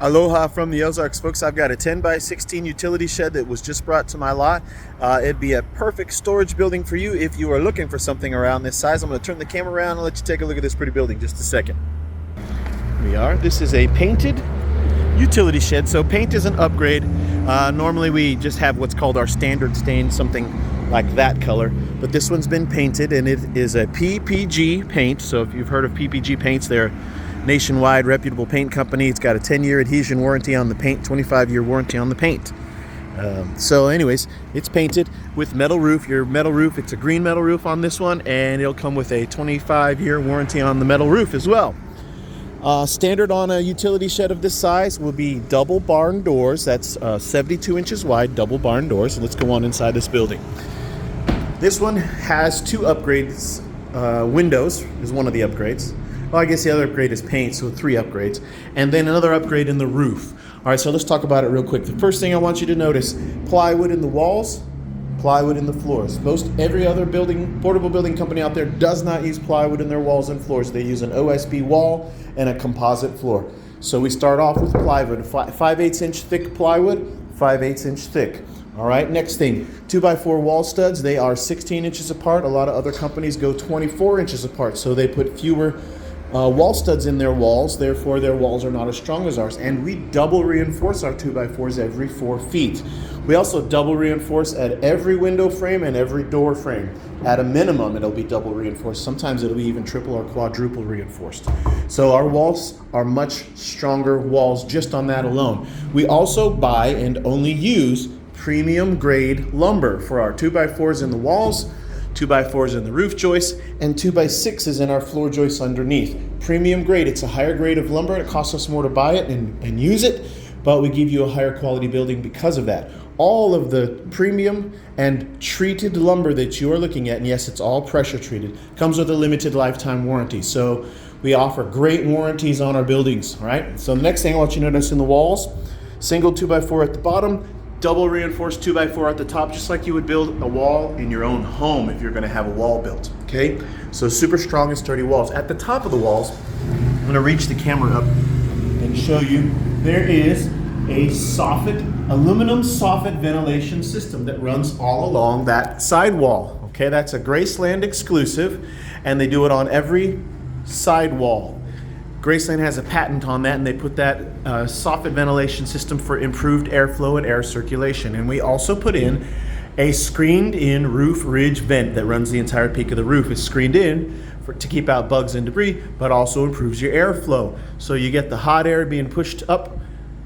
Aloha from the Ozarks, folks. I've got a 10 by 16 utility shed that was just brought to my lot. It'd be a perfect storage building for you if you are looking for something around this size. I'm going to turn the camera around and let you take a look at this pretty building just a second. Here we are. This is a painted utility shed. So paint is an upgrade. Normally we just have what's called our standard stain, something like that color. But this one's been painted, and it is a PPG paint. So if you've heard of PPG paints, they're nationwide reputable paint company. It's got a 10-year adhesion warranty on the paint, 25-year warranty on the paint. So anyways, it's painted with metal roof. Your metal roof, it's a green metal roof on this one, and it'll come with a 25-year warranty on the metal roof as well. Standard on a utility shed of this size will be double barn doors. That's 72 inches wide, double barn doors. So let's go on inside this building. This one has two upgrades. Windows is one of the upgrades. Well, I guess the other upgrade is paint, so 3 upgrades. And then another upgrade in the roof. All right, so let's talk about it real quick. The first thing I want you to notice, plywood in the walls, plywood in the floors. Every other portable building company out there does not use plywood in their walls and floors. They use an OSB wall and a composite floor. So we start off with plywood, 5/8 inch thick plywood, 5/8 inch thick. All right, next thing, 2x4 wall studs. They are 16 inches apart. A lot of other companies go 24 inches apart, so they put fewer wall studs in their walls, therefore their walls are not as strong as ours. And we double reinforce our 2x4s every 4 feet. We also double reinforce at every window frame and every door frame. At a minimum, it'll be double reinforced. Sometimes it'll be even triple or quadruple reinforced. So our walls are much stronger walls just on that alone. We also buy and only use premium grade lumber for our 2x4s in the walls, 2x4s in the roof joists, and 2x6s in our floor joists underneath. Premium grade, it's a higher grade of lumber. It costs us more to buy it and use it, but we give you a higher quality building because of that. All of the premium and treated lumber that you are looking at, and yes, it's all pressure treated, comes with a limited lifetime warranty. So we offer great warranties on our buildings, all right? So the next thing I want you to notice in the walls, single 2x4 at the bottom, double reinforced 2x4 at the top, just like you would build a wall in your own home if you're going to have a wall built, okay? So super strong and sturdy walls. At the top of the walls, I'm going to reach the camera up and show you, there is a aluminum soffit ventilation system that runs all along that side wall, okay? That's a Graceland exclusive, and they do it on every side wall. Graceland has a patent on that, and they put that soffit ventilation system for improved airflow and air circulation. And we also put in a screened-in roof ridge vent that runs the entire peak of the roof. It's screened in to keep out bugs and debris, but also improves your airflow. So you get the hot air being pushed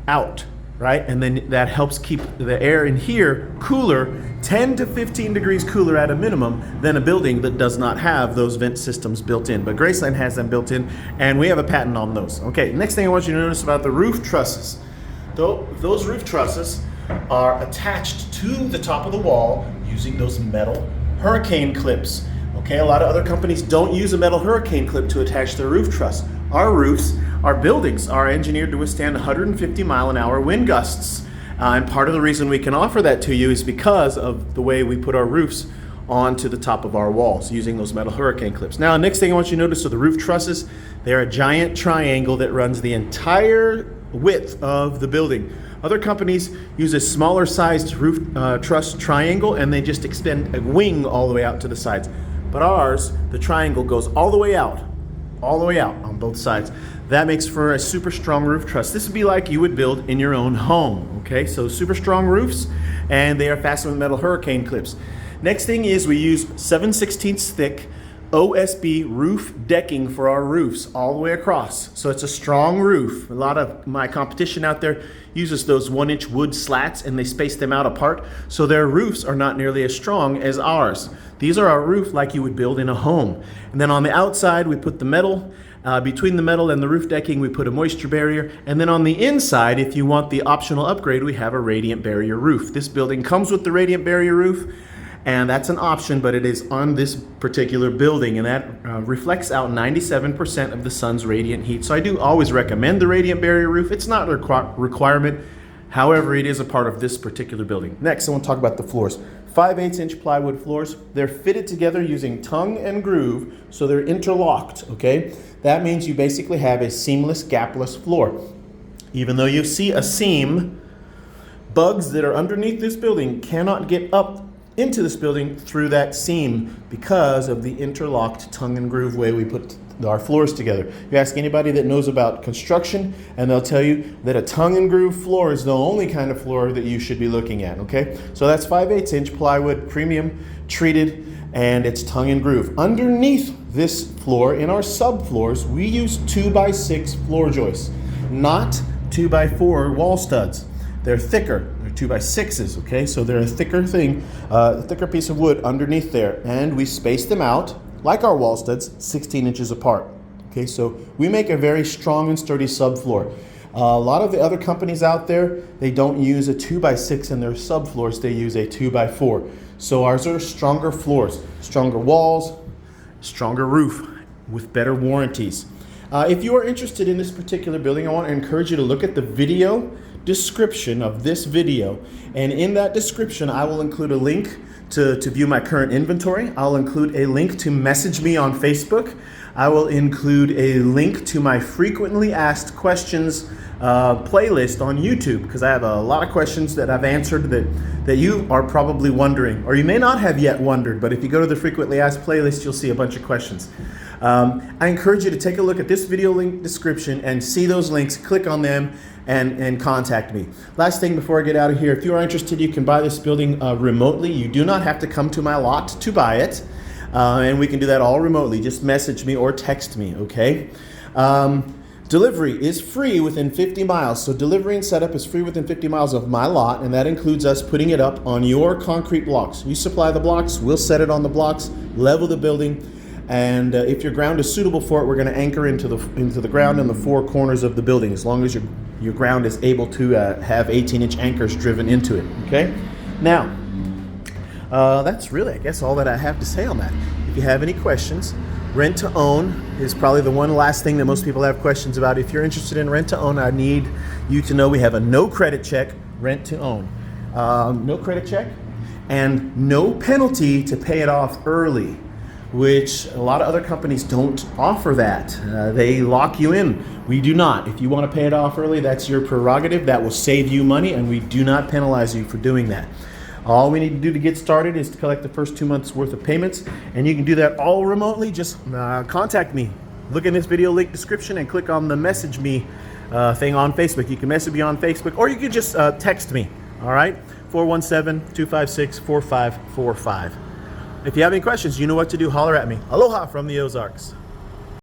out, right? And then that helps keep the air in here cooler, 10 to 15 degrees cooler at a minimum than a building that does not have those vent systems built in. But Graceland has them built in, and we have a patent on those. Okay, next thing I want you to notice about the roof trusses. Those roof trusses are attached to the top of the wall using those metal hurricane clips. Okay, a lot of other companies don't use a metal hurricane clip to attach their roof truss. Our buildings are engineered to withstand 150-mile-an-hour wind gusts. And part of the reason we can offer that to you is because of the way we put our roofs onto the top of our walls using those metal hurricane clips. Now, next thing I want you to notice are the roof trusses. They're a giant triangle that runs the entire width of the building. Other companies use a smaller sized roof truss triangle, and they just extend a wing all the way out to the sides. But ours, the triangle goes all the way out on both sides. That makes for a super strong roof truss. This would be like you would build in your own home, okay? So super strong roofs, and they are fastened with metal hurricane clips. Next thing is we use 7/16 thick OSB roof decking for our roofs all the way across. So it's a strong roof. A lot of my competition out there uses those 1-inch wood slats, and they space them out apart, so their roofs are not nearly as strong as ours. These are our roof like you would build in a home. And then on the outside, we put the metal. Between the metal and the roof decking, we put a moisture barrier. And then on the inside, if you want the optional upgrade, we have a radiant barrier roof. This building comes with the radiant barrier roof, and that's an option, but it is on this particular building, and that reflects out 97% of the sun's radiant heat. So I do always recommend the radiant barrier roof. It's not a requirement. However, it is a part of this particular building. Next, I want to talk about the floors. 5/8 inch plywood floors. They're fitted together using tongue and groove, so they're interlocked, okay? That means you basically have a seamless, gapless floor. Even though you see a seam, bugs that are underneath this building cannot get up into this building through that seam because of the interlocked tongue and groove way we put our floors together. You ask anybody that knows about construction and they'll tell you that a tongue and groove floor is the only kind of floor that you should be looking at, okay? So that's 5/8 inch plywood, premium treated, and it's tongue and groove. Underneath this floor, in our subfloors, we use 2x6 floor joists, not 2x4 wall studs. They're thicker. They're 2x6s, okay? So they're a thicker thing, a thicker piece of wood underneath there, and we space them out like our wall studs, 16 inches apart. Okay, so we make a very strong and sturdy subfloor. A lot of the other companies out there, they don't use a 2x6 in their subfloors, they use a 2x4. So ours are stronger floors, stronger walls, stronger roof with better warranties. If you are interested in this particular building, I want to encourage you to look at the video description of this video. And in that description, I will include a link to view my current inventory. I'll include a link to message me on Facebook. I will include a link to my frequently asked questions playlist on YouTube, because I have a lot of questions that I've answered that you are probably wondering, or you may not have yet wondered, but if you go to the frequently asked playlist, you'll see a bunch of questions. I encourage you to take a look at this video link description and see those links, click on them, and contact me. Last thing before I get out of here, if you are interested, you can buy this building remotely. You do not have to come to my lot to buy it, and we can do that all remotely. Just message me or text me, okay? Delivery is free within 50 miles. So delivery and setup is free within 50 miles of my lot, and that includes us putting it up on your concrete blocks. You supply the blocks, we'll set it on the blocks, level the building, and if your ground is suitable for it, we're going to anchor into the ground in the four corners of the building, as long as your ground is able to have 18-inch anchors driven into it, okay? Now, that's really, I guess, all that I have to say on that. If you have any questions, rent to own is probably the one last thing that most people have questions about. If you're interested in rent to own, I need you to know we have a no credit check rent to own. No credit check and no penalty to pay it off early, which a lot of other companies don't offer that. They lock you in. We do not. If you want to pay it off early, that's your prerogative. That will save you money, and we do not penalize you for doing that. All we need to do to get started is to collect the first 2 months worth of payments, and you can do that all remotely. Just contact me. Look in this video link description and click on the message me thing on Facebook. You can message me on Facebook, or you can just text me, all right? 417-256-4545. If you have any questions, you know what to do. Holler at me. Aloha from the Ozarks.